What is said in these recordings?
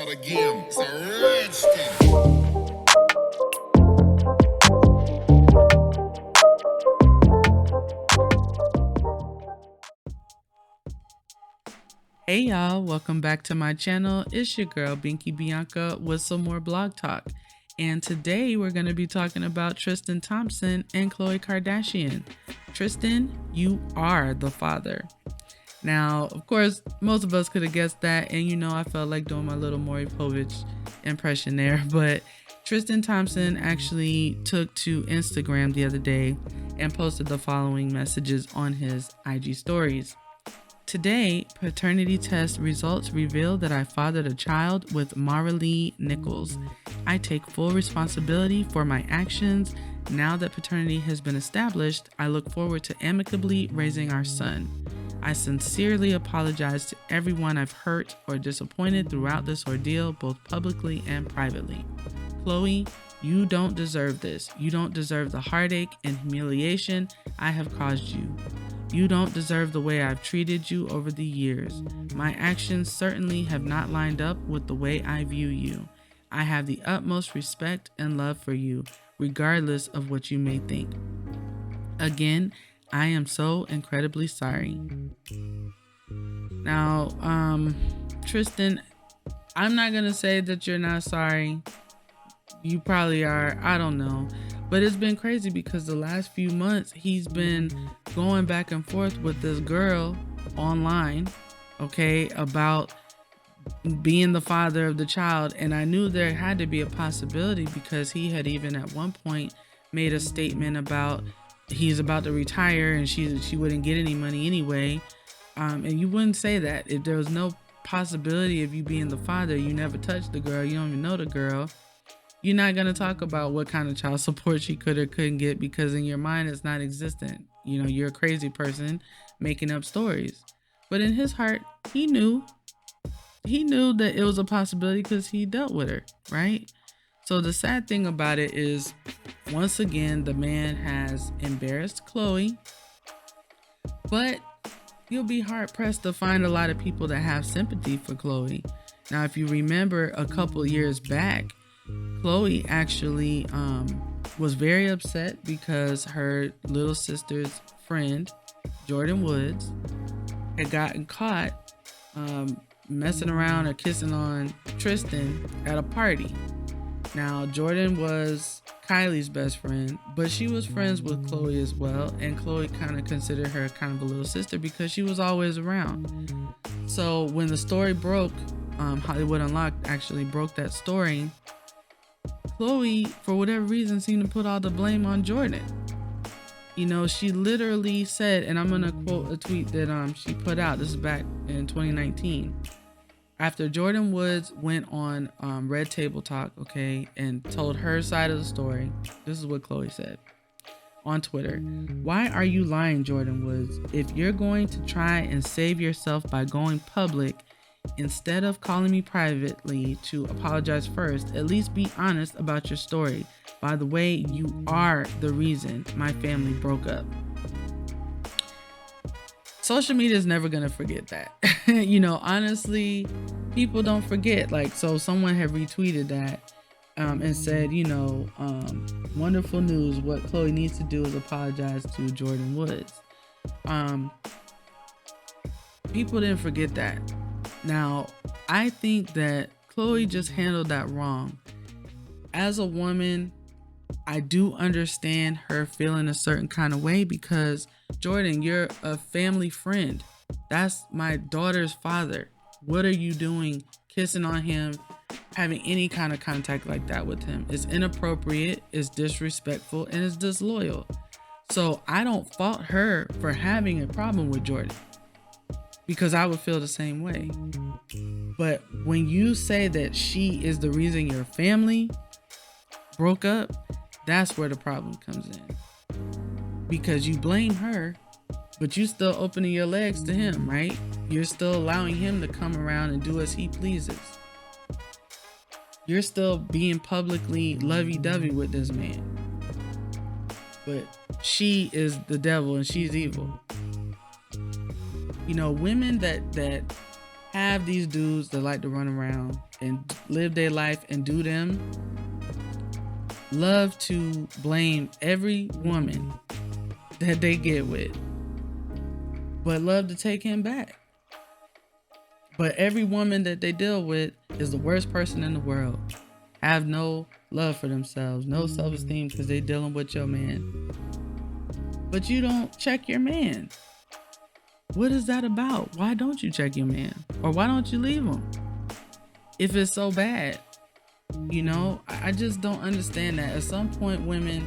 start again. It's a redskin. Hey y'all, welcome back to my channel. It's your girl BinkiBianca with some more blog talk. And today we're going to be talking about Tristan Thompson and Khloe Kardashian. Tristan, you are the father. Now, of course, most of us could have guessed that, and you know I felt like doing my little Maury Povich impression there, but Tristan Thompson actually took to Instagram the other day and posted the following messages on his IG stories. Today, paternity test results reveal that I fathered a child with Maralee Nichols. I take full responsibility for my actions. Now that paternity has been established, I look forward to amicably raising our son. I sincerely apologize to everyone I've hurt or disappointed throughout this ordeal, both publicly and privately. Khloe, you don't deserve this. You don't deserve the heartache and humiliation I have caused you. You don't deserve the way I've treated you over the years. My actions certainly have not lined up with the way I view you. I have the utmost respect and love for you, regardless of what you may think. Again, I am so incredibly sorry. Now, Tristan, I'm not going to say that you're not sorry. You probably are. I don't know. But it's been crazy because the last few months he's been going back and forth with this girl online, okay, about being the father of the child. And I knew there had to be a possibility because he had even at one point made a statement about he's about to retire and she wouldn't get any money anyway. And you wouldn't say that if there was no possibility of you being the father. You never touched the girl. You don't even know the girl. You're not going to talk about what kind of child support she could or couldn't get because in your mind it's not existent. You know, you're a crazy person making up stories. But in his heart, he knew that it was a possibility because he dealt with her, right? So the sad thing about it is, once again, the man has embarrassed Khloe, but you'll be hard pressed to find a lot of people that have sympathy for Khloe. Now, if you remember a couple years back, Khloe actually was very upset because her little sister's friend, Jordyn Woods, had gotten caught messing around or kissing on Tristan at a party. Now, Jordyn was Kylie's best friend, but she was friends with Khloe as well, and Khloe kind of considered her kind of a little sister because she was always around. So when the story broke, Hollywood Unlocked actually broke that story. Khloe, for whatever reason, seemed to put all the blame on Jordyn. You know, she literally said, and I'm going to quote a tweet that she put out. This is back in 2019. After Jordyn Woods went on Red Table Talk, okay, and told her side of the story, this is what Khloe said on Twitter. Why are you lying, Jordyn Woods? If you're going to try and save yourself by going public, instead of calling me privately to apologize first, at least be honest about your story. By the way, you are the reason my family broke up. Social media is never going to forget that. You know, honestly, people don't forget. Like, so someone had retweeted that and said, you know, wonderful news. What Khloe needs to do is apologize to Jordyn Woods. People didn't forget that. Now, I think that Khloe just handled that wrong. As a woman, I do understand her feeling a certain kind of way because, Jordyn, you're a family friend. That's my daughter's father. What are you doing kissing on him, having any kind of contact like that with him? It's inappropriate, it's disrespectful, and it's disloyal. So I don't fault her for having a problem with Jordyn, because I would feel the same way. But when you say that she is the reason your family broke up, that's where the problem comes in. Because you blame her, but you still opening your legs to him, right? You're still allowing him to come around and do as he pleases. You're still being publicly lovey-dovey with this man. But she is the devil and she's evil. You know, women that have these dudes that like to run around and live their life and do them, love to blame every woman that they get with, but love to take him back. But every woman that they deal with is the worst person in the world. Have no love for themselves, no self-esteem because they dealing with your man. But you don't check your man. What is that about? Why don't you check your man? Or why don't you leave him? If it's so bad, I just don't understand that. At some point, women,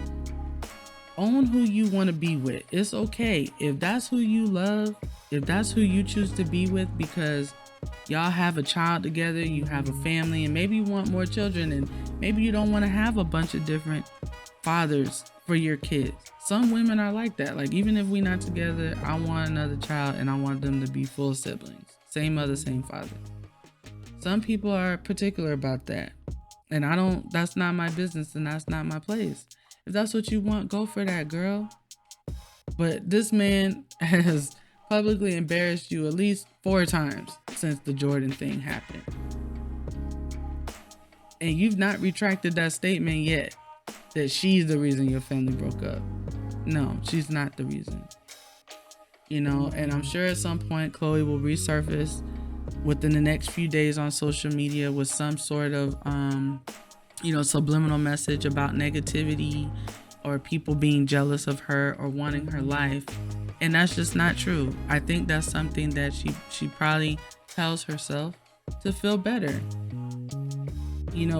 own who you want to be with. It's okay. If that's who you love, if that's who you choose to be with because y'all have a child together, you have a family, and maybe you want more children, and maybe you don't want to have a bunch of different fathers for your kids. Some women are like that. Like, even if we're not together, I want another child and I want them to be full siblings. Same mother, same father. Some people are particular about that. And that's not my business and that's not my place. If that's what you want, go for that, girl. But this man has publicly embarrassed you at least 4 times since the Jordyn thing happened. And you've not retracted that statement yet that she's the reason your family broke up. No, she's not the reason. And I'm sure at some point Khloe will resurface within the next few days on social media with some sort of subliminal message about negativity or people being jealous of her or wanting her life. And that's just not true. I think that's something that she probably tells herself to feel better.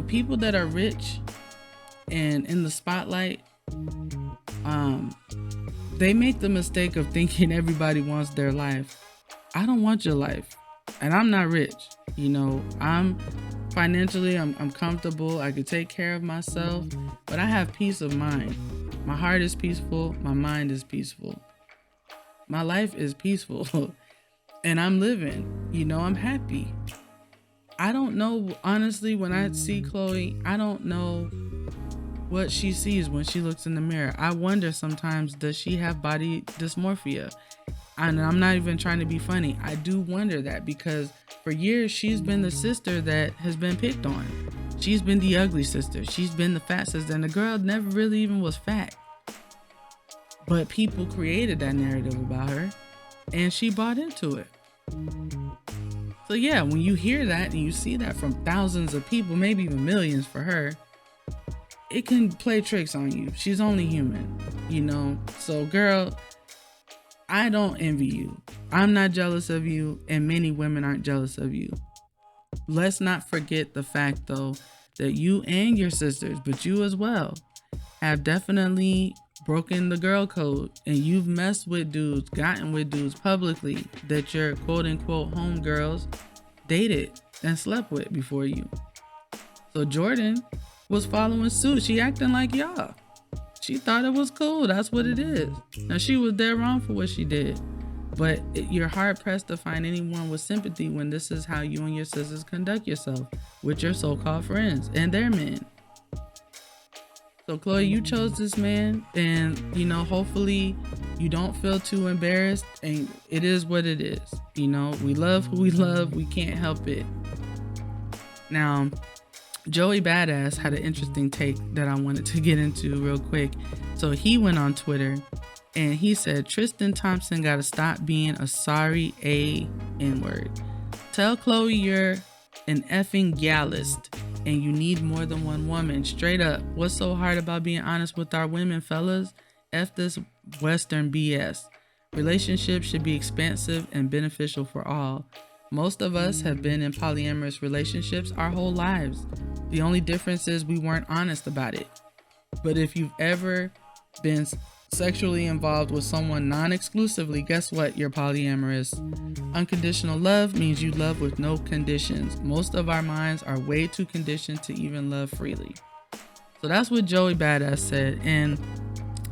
People that are rich and in the spotlight, they make the mistake of thinking everybody wants their life. I don't want your life. And I'm not rich. I'm financially, I'm comfortable. I could take care of myself, but I have peace of mind. My heart is peaceful. My mind is peaceful. My life is peaceful and I'm living, I'm happy. I don't know, honestly, when I see Khloe, I don't know what she sees when she looks in the mirror. I wonder sometimes, does she have body dysmorphia? And I'm not even trying to be funny. I do wonder that because for years she's been the sister that has been picked on. She's been the ugly sister. She's been the fat sister. And the girl never really even was fat. But people created that narrative about her and she bought into it. So yeah, when you hear that and you see that from thousands of people, maybe even millions for her, it can play tricks on you. She's only human, So girl, I don't envy you. I'm not jealous of you, and many women aren't jealous of you. Let's not forget the fact, though, that you and your sisters, but you as well, have definitely broken the girl code, and you've messed with dudes, gotten with dudes publicly that your quote-unquote homegirls dated and slept with before you. So Jordyn was following suit. She acting like y'all. She thought it was cool. That's what it is. Now, she was dead wrong for what she did. But you're hard pressed to find anyone with sympathy when this is how you and your sisters conduct yourself with your so-called friends and their men. So, Khloe, you chose this man, and, hopefully you don't feel too embarrassed, and it is what it is. We love who we love. We can't help it. Now, Joey Badass had an interesting take that I wanted to get into real quick. So he went on Twitter and he said, Tristan Thompson gotta stop being a sorry N-word. Tell Khloe you're an effing gallist and you need more than one woman. Straight up. What's so hard about being honest with our women, fellas? F this Western BS. Relationships should be expansive and beneficial for all. Most of us have been in polyamorous relationships our whole lives. The only difference is we weren't honest about it. But if you've ever been sexually involved with someone non-exclusively, guess what? You're polyamorous. Unconditional love means you love with no conditions. Most of our minds are way too conditioned to even love freely. So that's what Joey Badass said. And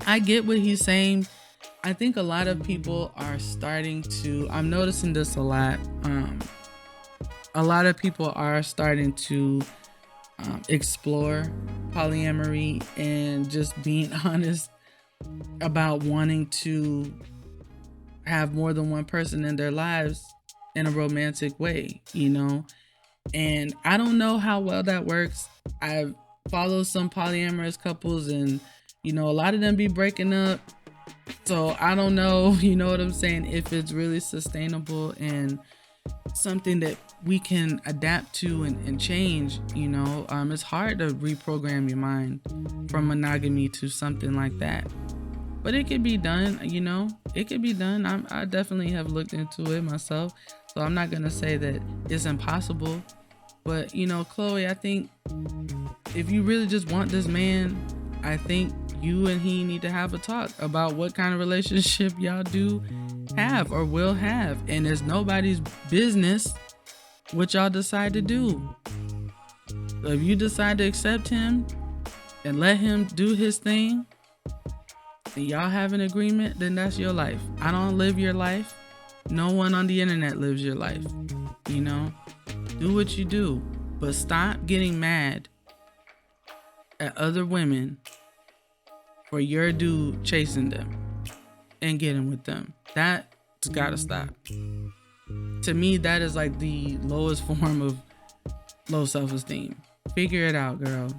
I get what he's saying. I think a lot of people are starting to, I'm noticing this a lot. A lot of people are starting to explore polyamory and just being honest about wanting to have more than one person in their lives in a romantic way, And I don't know how well that works. I follow some polyamorous couples, and a lot of them be breaking up. So I don't know, you know what I'm saying, if it's really sustainable and something that we can adapt to and change. It's hard to reprogram your mind from monogamy to something like that. But it could be done, it could be done. I definitely have looked into it myself. So I'm not going to say that it's impossible. But, Khloe, I think if you really just want this man, I think you and he need to have a talk about what kind of relationship y'all do have or will have. And it's nobody's business what y'all decide to do. So if you decide to accept him and let him do his thing, and y'all have an agreement, then that's your life. I don't live your life. No one on the internet lives your life. Do what you do, but stop getting mad at other women for your dude chasing them and getting with them. That's gotta stop. To me, that is like the lowest form of low self-esteem. Figure it out, girl,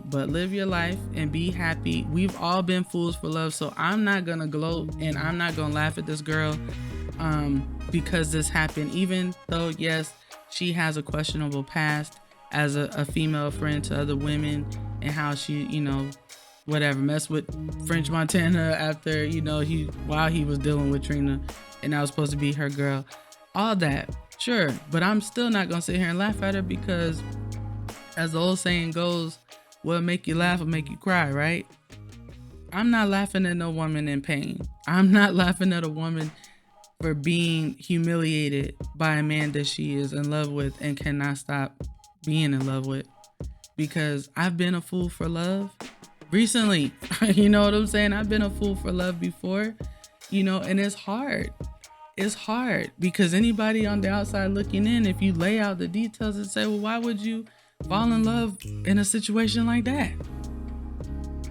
but live your life and be happy. We've all been fools for love, so I'm not gonna gloat and I'm not gonna laugh at this girl because this happened, even though, yes, she has a questionable past as a female friend to other women, and how she, messed with French Montana after, while he was dealing with Trina, and that was supposed to be her girl. All that, sure, but I'm still not gonna sit here and laugh at her, because as the old saying goes, what make you laugh will make you cry, right? I'm not laughing at no woman in pain. I'm not laughing at a woman for being humiliated by a man that she is in love with and cannot stop being in love with. Because I've been a fool for love recently. You know what I'm saying? I've been a fool for love before, and it's hard. It's hard because anybody on the outside looking in, if you lay out the details and say, well, why would you fall in love in a situation like that?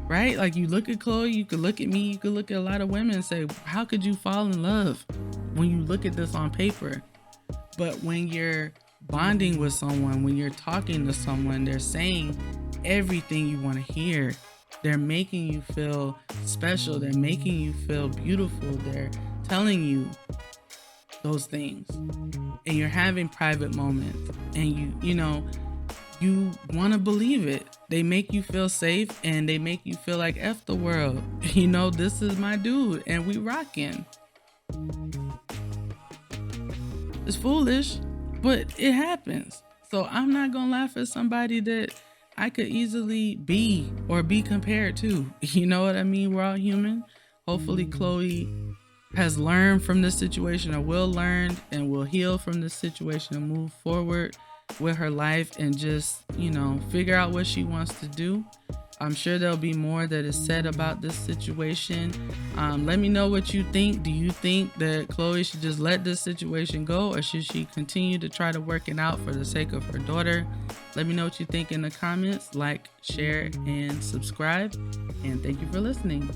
Right? Like, you look at Khloe, you could look at me, you could look at a lot of women and say, how could you fall in love when you look at this on paper? But when you're bonding with someone, when you're talking to someone, they're saying everything you want to hear. They're making you feel special. They're making you feel beautiful. They're telling you those things. And you're having private moments. And you want to believe it. They make you feel safe, and they make you feel like F the world. This is my dude and we rocking. It's foolish, but it happens. So I'm not going to laugh at somebody that I could easily be or be compared to. You know what I mean? We're all human. Hopefully Khloe has learned from this situation, or will learn and will heal from this situation and move forward with her life and just, figure out what she wants to do. I'm sure there'll be more that is said about this situation. Let me know what you think. Do you think that Khloe should just let this situation go, or should she continue to try to work it out for the sake of her daughter? Let me know what you think in the comments. Like, share, and subscribe. And thank you for listening.